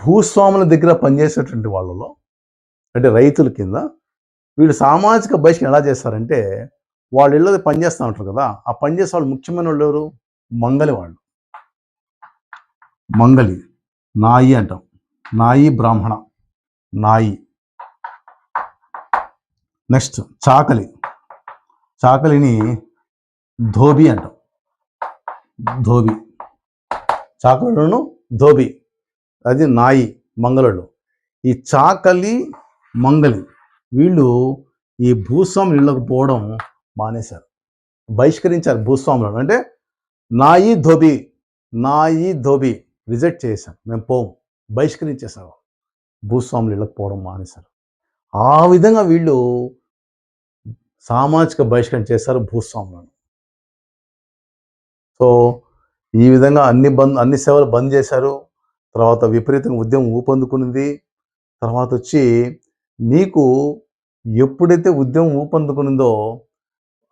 భూస్వాముల దగ్గర పనిచేసేటువంటి వాళ్ళలో, అంటే రైతుల కింద వీళ్ళు సామాజిక బహిష్కరణ ఎలా చేస్తారంటే, వాళ్ళు ఇళ్ళది పనిచేస్తూ ఉంటారు కదా, ఆ పనిచేసే వాళ్ళు ముఖ్యమైన వాళ్ళు ఎవరు? మంగలి, నాయి అంటాం, నాయి బ్రాహ్మణ, నాయి. నెక్స్ట్ చాకలిని ధోబి అంటాం, చాకలను ధోబి, అది నాయి, మంగళుడు. ఈ చాకలి, మంగలి వీళ్ళు ఈ భూస్వాములు ఇళ్ళకు పోవడం మానేశారు, బహిష్కరించారు భూస్వాములను. అంటే నాయి ధోబి రిజెక్ట్ చేశాం, మేము పోము, బహిష్కరించేశారు, భూస్వాములు ఇళ్ళకు పోవడం మానేశారు. ఆ విధంగా వీళ్ళు సామాజిక బహిష్కరణ చేశారు భూస్వాములను. సో ఈ విధంగా అన్ని సేవలు బంద్ చేశారు. తర్వాత విపరీతంగా ఉద్యమం ఊపందుకునింది. తర్వాత వచ్చి నీకు ఎప్పుడైతే ఉద్యమం ఊపందుకునిందో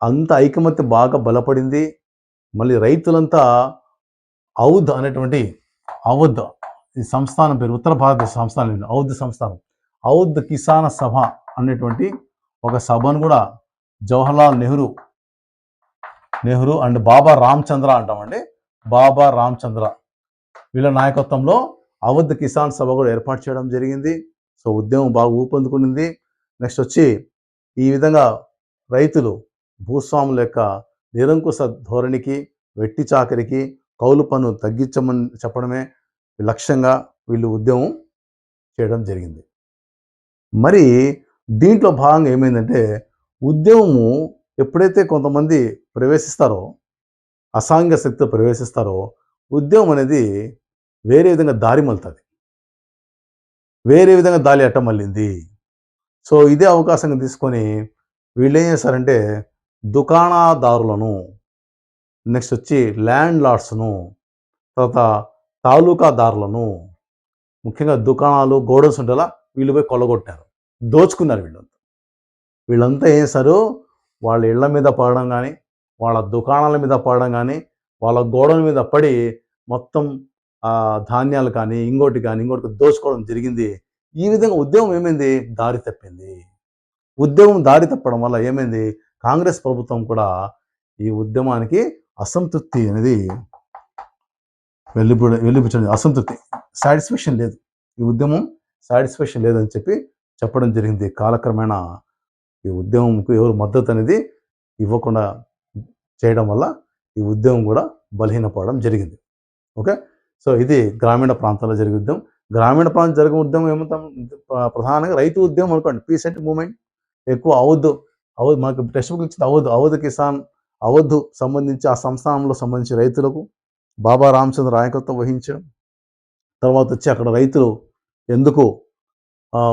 అంత ఐకమత్యం బాగా బలపడింది. మళ్ళీ రైతులంతా ఔద్ ఈ సంస్థానం పేరు, ఉత్తర భారతదేశ సంస్థానం, ఔద్ కిసాన సభ అనేటువంటి ఒక సభను కూడా జవహర్లాల్ నెహ్రూ అండ్ బాబా రామచంద్ర అంటామండి, బాబా రామచంద్ర వీళ్ళ నాయకత్వంలో ఔద్ కిసాన్ సభ కూడా ఏర్పాటు చేయడం జరిగింది. సో ఉద్యమం బాగా ఊపందుకునింది. నెక్స్ట్ వచ్చి ఈ విధంగా రైతులు భూస్వాముల యొక్క నిరంకుశ ధోరణికి, వెట్టి చాకరికి, కౌలు పన్ను తగ్గించమని చెప్పడమే లక్ష్యంగా వీళ్ళు ఉద్యమం చేయడం జరిగింది. మరి దీంట్లో భాగంగా ఏమైందంటే, ఉద్యమము ఎప్పుడైతే కొంతమంది అసాంఘిక శక్తితో ప్రవేశిస్తారో ఉద్యమం అనేది వేరే విధంగా దారి మళ్తుంది, వేరే విధంగా దారి అట్ట మళ్ళింది. సో ఇదే అవకాశంగా తీసుకొని వీళ్ళు ఏం చేస్తారంటే, దుకాణదారులను, నెక్స్ట్ వచ్చి ల్యాండ్ లార్డ్స్ను, తర్వాత తాలూకాదారులను, ముఖ్యంగా దుకాణాలు, గోడౌన్స్ ఉంటేలా వీళ్ళు పోయి కొల్లగొట్టారు, దోచుకున్నారు. వీళ్ళంతా ఏం చేస్తారు, వాళ్ళ ఇళ్ల మీద పడడం కానీ, వాళ్ళ దుకాణాల మీద పడడం కానీ, వాళ్ళ గోడల మీద పడి మొత్తం ధాన్యాలు కానీ ఇంకోటి దోచుకోవడం జరిగింది. ఈ విధంగా ఉద్యమం ఏమైంది, దారి తప్పింది. ఉద్యమం దారి తప్పడం వల్ల ఏమైంది, కాంగ్రెస్ ప్రభుత్వం కూడా ఈ ఉద్యమానికి అసంతృప్తి అనేది వెళ్ళిపుచ్చండి, అసంతృప్తి, సాటిస్ఫాక్షన్ లేదు, ఈ ఉద్యమం సాటిస్ఫాక్షన్ లేదని చెప్పడం జరిగింది. కాలక్రమేణా ఈ ఉద్యమంకు ఎవరు మద్దతు అనేది ఇవ్వకుండా చేయడం వల్ల ఈ ఉద్యమం కూడా బలహీనపడడం జరిగింది. ఓకే, సో ఇది గ్రామీణ ప్రాంతాల్లో జరిగే ఉద్యమం. గ్రామీణ ప్రాంతం జరిగే ఉద్యమం ఏమంటాం, ప్రధానంగా రైతు ఉద్యమం అనుకోండి, పీసెంట్ మూమెంట్. ఎక్కువ ఔద్ మనకు టెక్స్ట్ బుక్ ఇచ్చింది, ఔద్ కిసాన్, సంబంధించి ఆ సంస్థానంలో సంబంధించి రైతులకు బాబా రామచంద్ర నాయకత్వం వహించడం, తర్వాత వచ్చి అక్కడ రైతులు ఎందుకు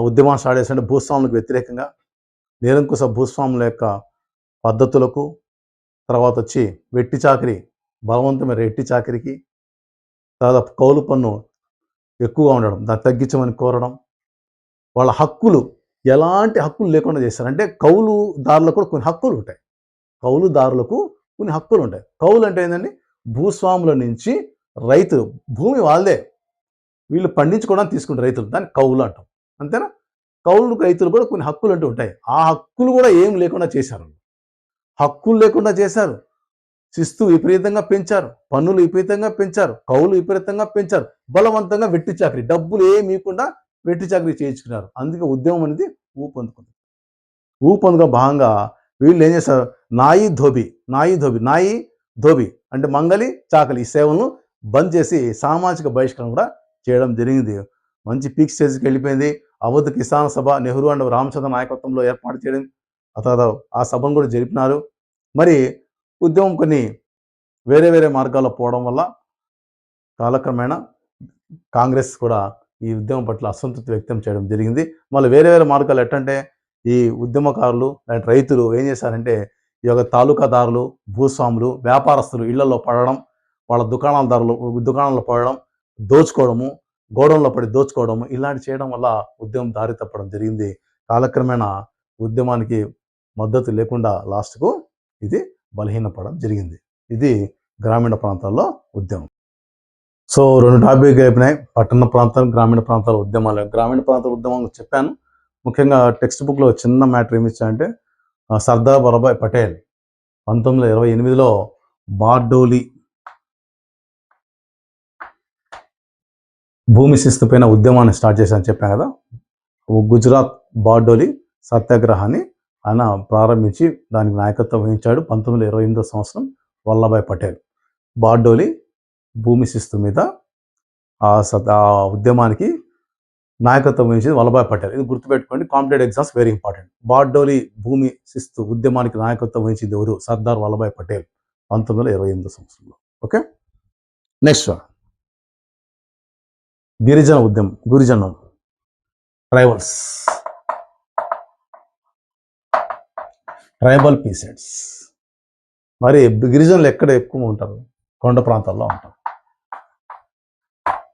ఉద్యమాన్ని స్టార్ట్ చేశారంటే భూస్వాములకు వ్యతిరేకంగా నిరంకుశ భూస్వాముల యొక్క పద్ధతులకు, తర్వాత వచ్చి వెట్టి చాకిరి, బలవంతమైన వెట్టి చాకిరికి, తర్వాత కౌలు పన్ను ఎక్కువగా ఉండడం, దాన్ని తగ్గించమని కోరడం, వాళ్ళ హక్కులు ఎలాంటి హక్కులు లేకుండా చేశారు. అంటే కౌలుదారులకు కూడా కొన్ని హక్కులు ఉంటాయి. కౌలుదారులకు కొన్ని హక్కులు ఉంటాయి. కౌలు అంటే ఏంటంటే భూస్వాముల నుంచి రైతులు, భూమి వాళ్ళదే, వీళ్ళు పండించుకోవడానికి తీసుకుంటారు రైతులు, దాన్ని కౌలు అంటాం. అంతేనా? కౌలు రైతులు కూడా కొన్ని హక్కులు అంటూ ఉంటాయి. ఆ హక్కులు కూడా ఏం లేకుండా చేశారు. హక్కులు లేకుండా చేశారు. శిస్తు విపరీతంగా పెంచారు, పన్నులు విపరీతంగా పెంచారు, కౌలు విపరీతంగా పెంచారు, బలవంతంగా వెట్టి చాకరీ, డబ్బులు ఏమి ఇవ్వకుండా వెట్టి చాకరీ చేయించుకున్నారు. అందుకే ఉద్యమం అనేది ఊపందుకుంది. ఊపందుగా భాగంగా వీళ్ళు ఏం చేశారు, నాయి ధోబి అంటే మంగలి చాకలి ఈ సేవలను బంద్ చేసి సామాజిక బహిష్కరణ కూడా చేయడం జరిగింది. మంచి పీక్ స్టేజ్కి వెళ్ళిపోయింది. అవధ్ కిసాన్ సభ నెహ్రూ అండ్ రామచంద్ర నాయకత్వంలో ఏర్పాటు చేయడం, ఆ సభను కూడా జరిపినారు. మరి ఉద్యమం కొన్ని వేరే వేరే మార్గాల్లో పోవడం వల్ల కాలక్రమేణా కాంగ్రెస్ కూడా ఈ ఉద్యమం పట్ల అసంతృప్తి వ్యక్తం చేయడం జరిగింది. మళ్ళీ వేరే వేరే మార్గాలు ఎట్టంటే ఈ ఉద్యమకారులు అంటే రైతులు ఏం చేశారంటే ఈ యొక్క తాలూకాదారులు, భూస్వాములు, వ్యాపారస్తులు ఇళ్లలో పడడం, వాళ్ళ దుకాణాల్లో పడడం, దోచుకోవడము, గోడౌన్లో పడి దోచుకోవడము, ఇలాంటి చేయడం వల్ల ఉద్యమం దారి తప్పడం జరిగింది. కాలక్రమేణా ఉద్యమానికి మద్దతు లేకుండా లాస్ట్కు ఇది బలహీనపడడం జరిగింది. ఇది గ్రామీణ ప్రాంతాల్లో ఉద్యమం. సో 2 టాపిక్ అయిపోయినాయి, పట్టణ ప్రాంతాలు, గ్రామీణ ప్రాంతాల ఉద్యమాలు. గ్రామీణ ప్రాంతాల ఉద్యమం చెప్పాను. ముఖ్యంగా టెక్స్ట్ బుక్లో చిన్న మ్యాటర్ ఏమి ఇచ్చాయంటే సర్దార్ వల్లభాయ్ పటేల్ 1928లో బార్డోలి భూమి శిస్తు పైన ఉద్యమాన్ని స్టార్ట్ చేశానని చెప్పాను కదా. గుజరాత్ బార్డోలి సత్యాగ్రహాన్ని ఆయన ప్రారంభించి దానికి నాయకత్వం వహించాడు. 1928వ సంవత్సరం వల్లభాయ్ పటేల్ బార్డోలి భూమి శిస్తు మీద ఆ ఉద్యమానికి నాయకత్వం వహించింది వల్లభాయ్ పటేల్. ఇది గుర్తుపెట్టుకోండి, competitive exams very important. Bardoli భూమి శిస్తు ఉద్యమానికి నాయకత్వం వహించింది ఎవరు? సర్దార్ వల్లభాయ్ పటేల్ 1928 సంవత్సరంలో. ఓకే, నెక్స్ట్ గిరిజన ఉద్యమం, గిరిజనం ట్రైబల్ పీసెంట్స్. మరి గిరిజనులు ఎక్కడ ఎక్కువ ఉంటారు? కొండ ప్రాంతాల్లో ఉంటారు.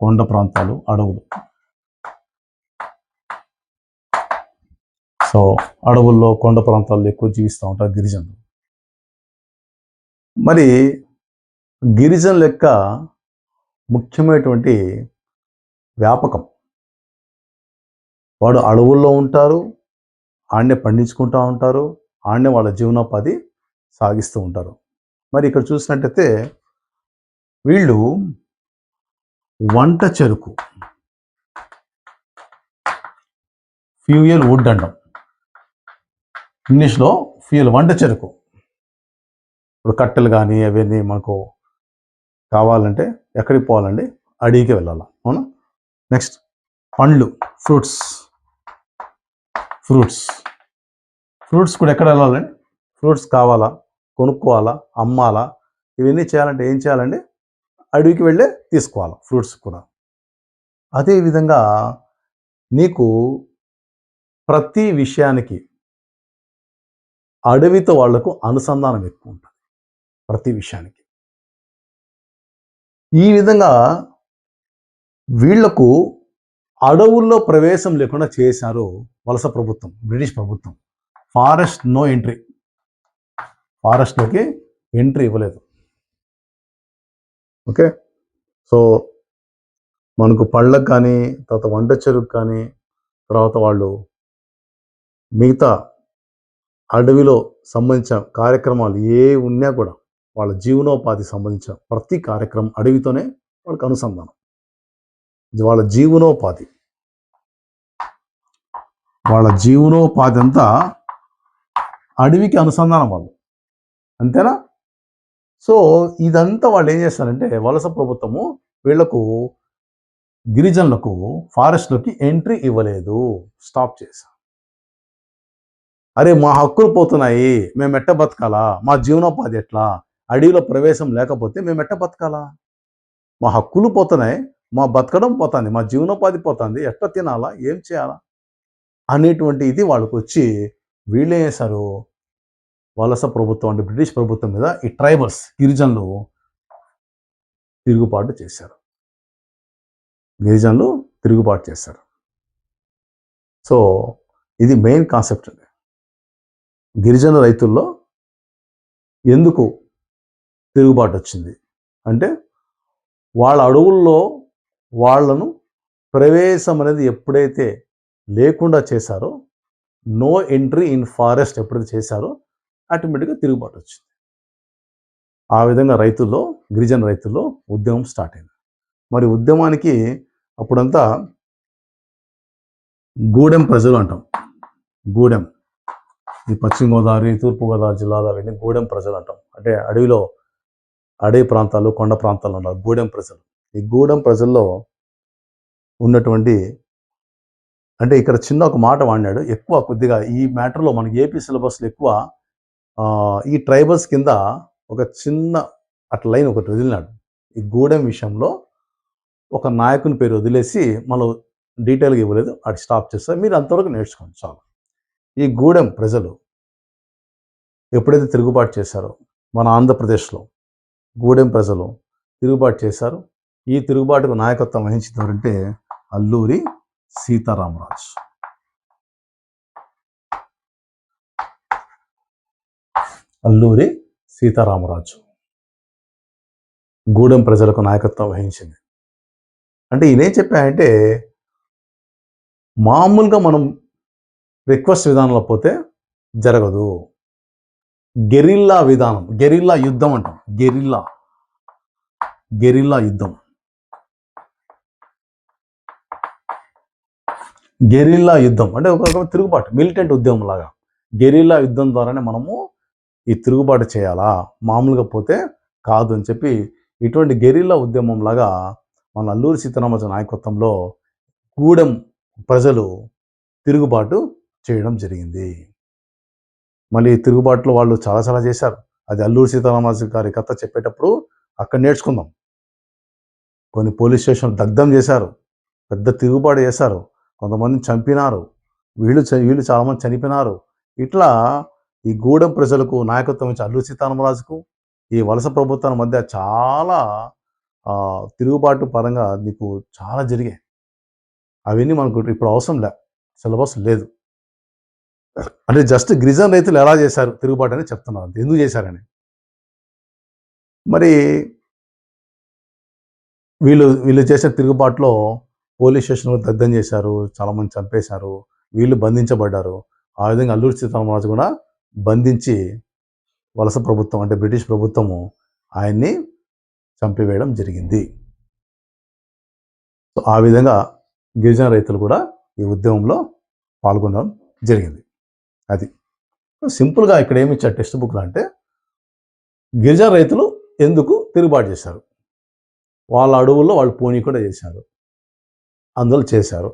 కొండ ప్రాంతాలు, అడవులు. సో అడవుల్లో, కొండ ప్రాంతాల్లో ఎక్కువ జీవిస్తూ ఉంటారు గిరిజనులు. మరి గిరిజనుల యొక్క ముఖ్యమైనటువంటి వ్యాపకం, వాడు అడవుల్లో ఉంటారు, ఆడనే పండించుకుంటూ ఉంటారు, ఆడనే వాళ్ళ జీవనోపాధి సాగిస్తూ ఉంటారు. మరి ఇక్కడ చూసినట్టయితే వీళ్ళు వంట చెరుకు, ఫ్యూయల్ వుడ్ అంటాం ఇంగ్లీష్లో, ఫ్యూయల్ వంట చెరుకు. ఇప్పుడు కట్టెలు కానీ అవన్నీ మనకు కావాలంటే ఎక్కడికి పోవాలండి? అడవికి వెళ్ళాలి, అవునా? నెక్స్ట్ పండ్లు, ఫ్రూట్స్ కూడా ఎక్కడ వెళ్ళాలండి? ఫ్రూట్స్ కావాలా, కొనుక్కోవాలా, అమ్మాలా, ఇవన్నీ చేయాలంటే ఏం చేయాలండి? అడవికి వెళ్ళే తీసుకోవాలి ఫ్రూట్స్ కూడా. అదేవిధంగా నీకు ప్రతి విషయానికి అడవితో వాళ్లకు అనుసంధానం ఎక్కువ ఉంటుంది, ప్రతి విషయానికి. ఈ విధంగా వీళ్లకు అడవుల్లో ప్రవేశం లేకుండా చేశారు వలస ప్రభుత్వం, బ్రిటిష్ ప్రభుత్వం. ఫారెస్ట్లోకి ఎంట్రీ ఇవ్వలేదు. ఓకే, సో మనకు పళ్ళకు కానీ, తర్వాత వంట చెరుకు కానీ, తర్వాత వాళ్ళు మిగతా అడవిలో సంబంధించిన కార్యక్రమాలు ఏ ఉన్నా కూడా వాళ్ళ జీవనోపాధికి సంబంధించిన ప్రతి కార్యక్రమం అడవితోనే వాళ్ళకి అనుసంధానం. వాళ్ళ జీవనోపాధి అంతా అడవికి అనుసంధానం వాళ్ళు, అంతేనా? సో ఇదంతా వాళ్ళు ఏం చేస్తారంటే వలస ప్రభుత్వము వీళ్లకు, గిరిజనులకు ఫారెస్ట్లోకి ఎంట్రీ ఇవ్వలేదు, స్టాప్ చేశారు. అరే మా హక్కులు పోతున్నాయి, మేము ఎట్ట బతకాలా? మా జీవనోపాధి ఎట్లా? అడవిలో ప్రవేశం లేకపోతే మేము ఎట్ట బతకాలా? మా హక్కులు పోతున్నాయి, మా బతకడం పోతుంది, మా జీవనోపాధి పోతుంది, ఎట్లా తినాలా, ఏం చేయాలా అనేటువంటి ఇది వాళ్ళకు వచ్చి వీళ్ళు ఏం చేశారు, వలస ప్రభుత్వం అంటే బ్రిటిష్ ప్రభుత్వం మీద ఈ ట్రైబల్స్ గిరిజనులు తిరుగుబాటు చేశారు. సో ఇది మెయిన్ కాన్సెప్ట్. గిరిజన రైతుల్లో ఎందుకు తిరుగుబాటు వచ్చింది అంటే, వాళ్ళ అడవుల్లో వాళ్లను ప్రవేశం అనేది ఎప్పుడైతే లేకుండా చేశారో, నో ఎంట్రీ ఇన్ ఫారెస్ట్ ఎప్పుడైతే చేశారో ఆటోమేటిక్గా తిరుగుబాటు వచ్చింది. ఆ విధంగా గిరిజన రైతుల్లో ఉద్యమం స్టార్ట్ అయింది. మరి ఉద్యమానికి అప్పుడంతా గూడెం ప్రజలు అంటాం. గూడెం, ఈ పశ్చిమ గోదావరి, తూర్పుగోదావరి జిల్లాలో అవన్నీ గూడెం ప్రజలు అంటాం. అంటే అడవి ప్రాంతాలు, కొండ ప్రాంతాల్లో ఉన్నారు గూడెం ప్రజలు. ఈ గూడెం ప్రజల్లో ఉన్నటువంటి, అంటే ఇక్కడ చిన్న ఒక మాట వాడినాడు, ఎక్కువ కొద్దిగా ఈ మ్యాటర్లో మనకి ఏపీ సిలబస్లో ఎక్కువ ఈ ట్రైబల్స్ కింద ఒక చిన్న అట్లా లైన్ ఒకటి వదిలినాడు. ఈ గూడెం విషయంలో ఒక నాయకుని పేరు వదిలేసి మనం డీటెయిల్గా ఇవ్వలేదు, అటు స్టాప్ చేస్తారు. మీరు అంతవరకు నేర్చుకోండి చాలు. ఈ గూడెం ప్రజలు ఎప్పుడైతే తిరుగుబాటు చేశారో, మన ఆంధ్రప్రదేశ్లో గూడెం ప్రజలు తిరుగుబాటు చేశారు. ఈ తిరుగుబాటుకు నాయకత్వం వహించినారంటే అల్లూరి సీతారామరాజు. అల్లూరి సీతారామరాజు గూడెం ప్రజలకు నాయకత్వం వహించింది. అంటే ఈయనేం చెప్పాయంటే, మామూలుగా మనం రిక్వెస్ట్ విధానంలో పోతే జరగదు, గెరిల్లా విధానం, గెరిల్లా యుద్ధం అంటాం. గెరిల్లా యుద్ధం, గెరిల్లా యుద్ధం అంటే ఒక తిరుగుబాటు, మిలిటెంట్ ఉద్యమం లాగా. గెరిల్లా యుద్ధం ద్వారానే మనము ఈ తిరుగుబాటు చేయాలా, మామూలుగా పోతే కాదు అని చెప్పి ఇటువంటి గెరిల్లా ఉద్యమం లాగా మన అల్లూరి సీతారామరాజు నాయకత్వంలో గూడెం ప్రజలు తిరుగుబాటు చేయడం జరిగింది. మళ్ళీ తిరుగుబాటులో వాళ్ళు చాలా చేశారు. అది అల్లూరి సీతారామరాజు గారి కథ చెప్పేటప్పుడు అక్కడ నేర్చుకుందాం. కొన్ని పోలీస్ స్టేషన్లు దగ్ధం చేశారు, పెద్ద తిరుగుబాటు చేశారు, కొంతమందిని చంపినారు, వీళ్ళు చాలామంది చనిపోయినారు. ఇట్లా ఈ గూడెం ప్రజలకు నాయకత్వం ఇచ్చి అల్లూరి సీతారామరాజుకు ఈ వలస ప్రభుత్వాల మధ్య చాలా తిరుగుబాటు పరంగా నీకు చాలా జరిగాయి. అవన్నీ మనకు ఇప్పుడు అవసరం సిలబస్ లేదు. అంటే జస్ట్ గిరిజన రైతులు ఎలా చేశారు తిరుగుబాటు అని చెప్తున్నారు, ఎందుకు చేశారని. మరి వీళ్ళు చేసిన తిరుగుబాటులో పోలీస్ స్టేషన్లో దగ్ధం చేశారు, చాలామంది చంపేశారు, వీళ్ళు బంధించబడ్డారు. ఆ విధంగా అల్లూరి సీతారామరాజు కూడా బంధించి వలస ప్రభుత్వం అంటే బ్రిటిష్ ప్రభుత్వము ఆయన్ని చంపివేయడం జరిగింది. సో ఆ విధంగా గిరిజన రైతులు కూడా ఈ ఉద్యమంలో పాల్గొనడం జరిగింది. అది సింపుల్గా ఇక్కడ ఏమి ఇచ్చారు టెక్స్ట్ బుక్లో అంటే, గిరిజన రైతులు ఎందుకు తిరుగుబాటు చేశారు, వాళ్ళ అడవుల్లో వాళ్ళు పోనీ కూడా చేశారు, అందులో చేశారు.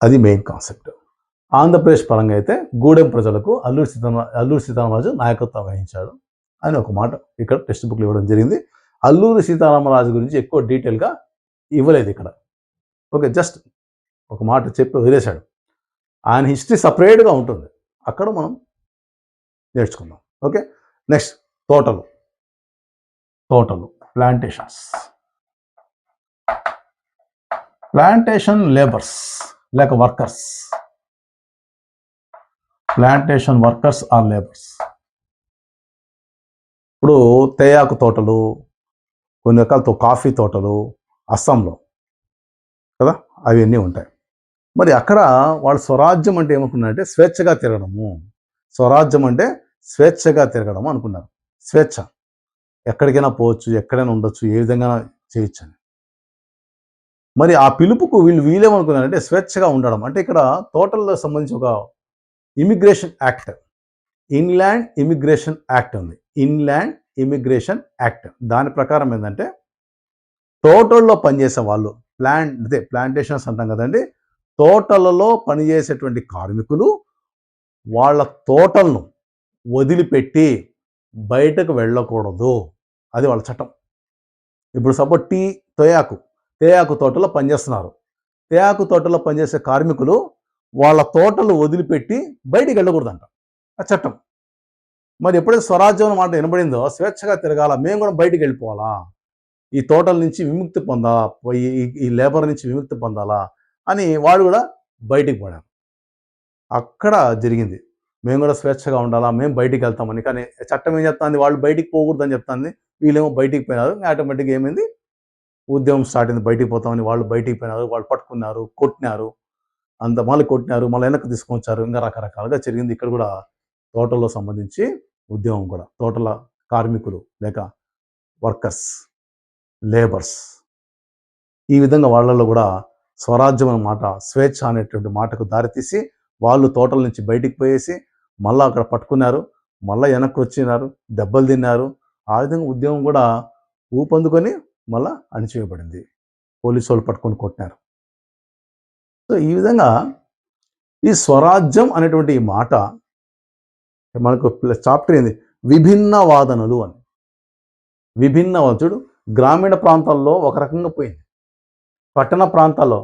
అది మెయిన్ కాన్సెప్ట్. ఆంధ్రప్రదేశ్ పరంగా అయితే గూడెం ప్రజలకు అల్లూరి సీతారామరాజు నాయకత్వం వహించాడు అని ఒక మాట ఇక్కడ టెక్స్ట్ బుక్లో ఇవ్వడం జరిగింది. అల్లూరి సీతారామరాజు గురించి ఎక్కువ డీటెయిల్గా ఇవ్వలేదు ఇక్కడ. ఓకే, జస్ట్ ఒక మాట చెప్పి వదిలేశాడు. ఆయన హిస్టరీ సపరేట్గా ఉంటుంది, అక్కడ మనం నేర్చుకుందాం. ఓకే, నెక్స్ట్ తోటలు, ప్లాంటేషన్ లేబర్స్ లేక workers, plantation workers or labours. ఇప్పుడు తేయాకు తోటలు, కొన్ని రకాల కాఫీ తోటలు అస్సాంలో కదా, అవన్నీ ఉంటాయి. మరి అక్కడ వాళ్ళు స్వరాజ్యం అంటే ఏమనుకున్నారంటే స్వేచ్ఛగా తిరగడము. స్వరాజ్యం అంటే స్వేచ్ఛగా తిరగడము అనుకున్నారు. స్వేచ్ఛ, ఎక్కడికైనా పోవచ్చు, ఎక్కడైనా ఉండొచ్చు, ఏ విధంగా చేయొచ్చు అని. మరి ఆ పిలుపుకు వీళ్ళేమనుకున్నారంటే స్వేచ్ఛగా ఉండడం అంటే, ఇక్కడ తోటల్లో సంబంధించి ఒక immigration act, inland immigration act ఉంది. ఇన్లాండ్ ఇమిగ్రేషన్ యాక్ట్ దాని ప్రకారం ఏంటంటే, తోటల్లో పనిచేసే వాళ్ళు ప్లాంటేషన్స్ అంటాం కదండి, తోటలలో పనిచేసేటువంటి కార్మికులు వాళ్ళ తోటలను వదిలిపెట్టి బయటకు వెళ్ళకూడదు, అది వాళ్ళ చట్టం. ఇప్పుడు సపోజ్ తేయాకు తోటలో పనిచేస్తున్నారు. తేయాకు తోటలో పనిచేసే కార్మికులు వాళ్ళ తోటలు వదిలిపెట్టి బయటికి వెళ్ళకూడదంట ఆ చట్టం. మరి ఎప్పుడైతే స్వరాజ్యం మాట వినబడిందో స్వేచ్ఛగా తిరగాల, మేము కూడా బయటికి వెళ్ళిపోవాలా, ఈ తోటల నుంచి విముక్తి పొందాలా, ఈ లేబర్ నుంచి విముక్తి పొందాలా అని వాడు కూడా బయటికి పడారు. అక్కడ జరిగింది. మేము కూడా స్వేచ్ఛగా ఉండాలా, మేము బయటికి వెళ్తామని. కానీ చట్టం ఏం చెప్తుంది, వాళ్ళు బయటికి పోకూడదని చెప్తుంది. వీళ్ళేమో బయటికి పోయినారు. ఆటోమేటిక్గా ఏమైంది, ఉద్యమం స్టార్ట్ అయింది. బయటికి పోతామని వాళ్ళు బయటికి పోయినారు. వాళ్ళు పట్టుకున్నారు, కొట్టినారు, అంత మళ్ళీ కొట్టినారు, మళ్ళీ వెనక్కి తీసుకొచ్చారు. ఇంకా రకరకాలుగా జరిగింది. ఇక్కడ కూడా తోటల్లో సంబంధించి ఉద్యమం కూడా, తోటల కార్మికులు లేక వర్కర్స్, లేబర్స్, ఈ విధంగా వాళ్ళల్లో కూడా స్వరాజ్యం అనే మాట, స్వేచ్ఛ అనేటువంటి మాటకు దారితీసి వాళ్ళు తోటల నుంచి బయటికి పోయేసి మళ్ళీ అక్కడ పట్టుకున్నారు, మళ్ళీ వెనక్కి వచ్చినారు, దెబ్బలు తిన్నారు. ఆ విధంగా ఉద్యమం కూడా ఊపందుకొని మళ్ళా అణిచివేయబడింది. పోలీసు వాళ్ళు పట్టుకొని కొట్టినారు. సో ఈ విధంగా ఈ స్వరాజ్యం అనేటువంటి ఈ మాట మనకు చాప్టర్ ఏంది, విభిన్న వాదనలు అని. విభిన్న చూడు, గ్రామీణ ప్రాంతాల్లో ఒక రకంగా పోయింది, పట్టణ ప్రాంతాల్లో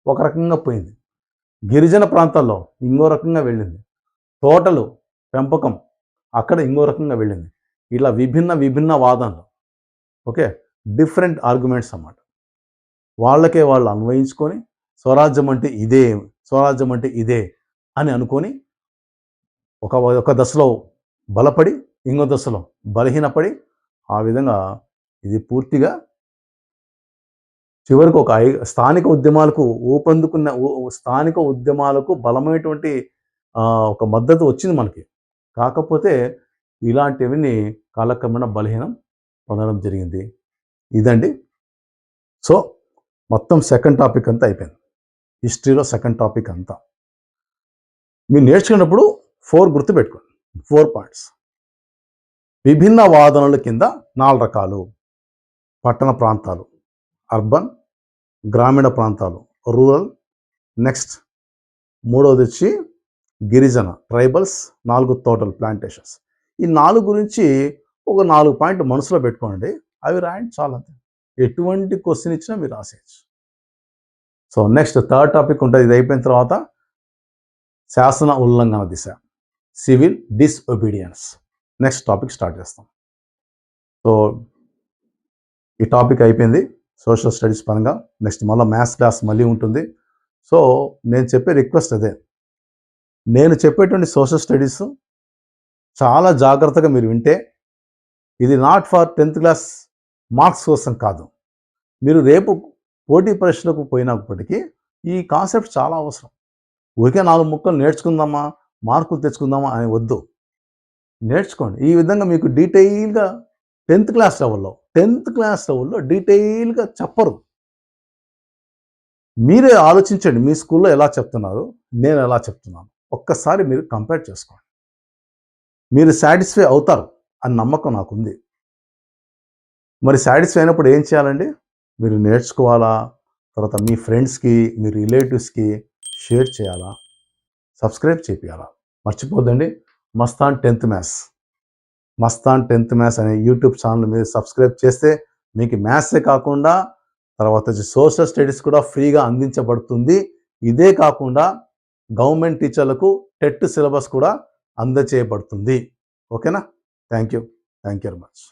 ఒక రకంగా పోయింది, గిరిజన ప్రాంతాల్లో ఇంకో రకంగా వెళ్ళింది, తోటలు పెంపకం అక్కడ ఇంకో రకంగా వెళ్ళింది. ఇలా విభిన్న వాదనలు, ఓకే, డిఫరెంట్ ఆర్గ్యుమెంట్స్ అన్నమాట. వాళ్ళకే వాళ్ళు అన్వయించుకొని స్వరాజ్యం అంటే ఇదే అని అనుకొని ఒక దశలో బలపడి ఇంకో దశలో బలహీనపడి ఆ విధంగా ఇది పూర్తిగా చివరికి స్థానిక ఉద్యమాలకు బలమైనటువంటి ఒక మద్దతు వచ్చింది మనకి. కాకపోతే ఇలాంటివన్నీ కాలక్రమేణా బలహీనం పొందడం జరిగింది. ఇదండి. సో మొత్తం సెకండ్ టాపిక్ అంతా అయిపోయింది. హిస్టరీలో సెకండ్ టాపిక్ అంతా మీరు నేర్చుకున్నప్పుడు 4 గుర్తుపెట్టుకోండి, 4 పాయింట్స్. విభిన్న వాదనల కింద 4 రకాలు: పట్టణ ప్రాంతాలు, అర్బన్, గ్రామీణ ప్రాంతాలు, రూరల్, నెక్స్ట్ 3వది వచ్చి గిరిజన, ట్రైబల్స్, 4 తోటలు, ప్లాంటేషన్స్. ఈ 4 గురించి ఒక 4 పాయింట్లు మనసులో పెట్టుకోండి. అవి రాయండి చాలా. ఎటువంటి క్వశ్చన్ ఇచ్చినా మీరు రాసేయచ్చు. సో నెక్స్ట్ థర్డ్ టాపిక్ ఉంటుంది. ఇది అయిపోయిన తర్వాత శాసన ఉల్లంఘన దిశ, civil disobedience. Next topic start చేస్తాం. సో ఈ టాపిక్ అయిపోయింది సోషల్ స్టడీస్ పరంగా. నెక్స్ట్ మళ్ళీ మ్యాథ్స్ క్లాస్ మళ్ళీ ఉంటుంది. సో నేను చెప్పే రిక్వెస్ట్ అదే, నేను చెప్పేటువంటి సోషల్ స్టడీస్ చాలా జాగ్రత్తగా మీరు వింటే, ఇది not for 10th class marks కోసం కాదు. మీరు రేపు పోటీ పరీక్షలకు పోయినప్పటికీ ఈ కాన్సెప్ట్ చాలా అవసరం. ఊరికే 4 ముక్కలు నేర్చుకుందామా, మార్కులు తెచ్చుకుందామా అని వద్దు. నేర్చుకోండి. ఈ విధంగా మీకు డీటెయిల్గా 10th క్లాస్ లెవెల్లో డీటెయిల్గా చెప్పరు. మీరే ఆలోచించండి, మీ స్కూల్లో ఎలా చెప్తున్నారు, నేను ఎలా చెప్తున్నాను, ఒక్కసారి మీరు కంపేర్ చేసుకోండి. మీరు సాటిస్ఫై అవుతారు అని నమ్మకం నాకుంది. మరి సాటిస్ఫై అయినప్పుడు ఏం చేయాలండి, మీరు నేర్చుకోవాలా, తర్వాత మీ ఫ్రెండ్స్కి, మీ రిలేటివ్స్కి షేర్ చేయాలా, సబ్స్క్రైబ్ చేయాలా. మర్చిపోద్దండి, మస్తాన్ 10th మ్యాథ్స్ అనే యూట్యూబ్ ఛానల్ మీరు సబ్స్క్రైబ్ చేస్తే మీకు మ్యాథ్సే కాకుండా తర్వాత సోషల్ స్టడీస్ కూడా ఫ్రీగా అందించబడుతుంది. ఇదే కాకుండా గవర్నమెంట్ టీచర్లకు టెట్ సిలబస్ కూడా అందజేయబడుతుంది. ఓకేనా? Thank you very much.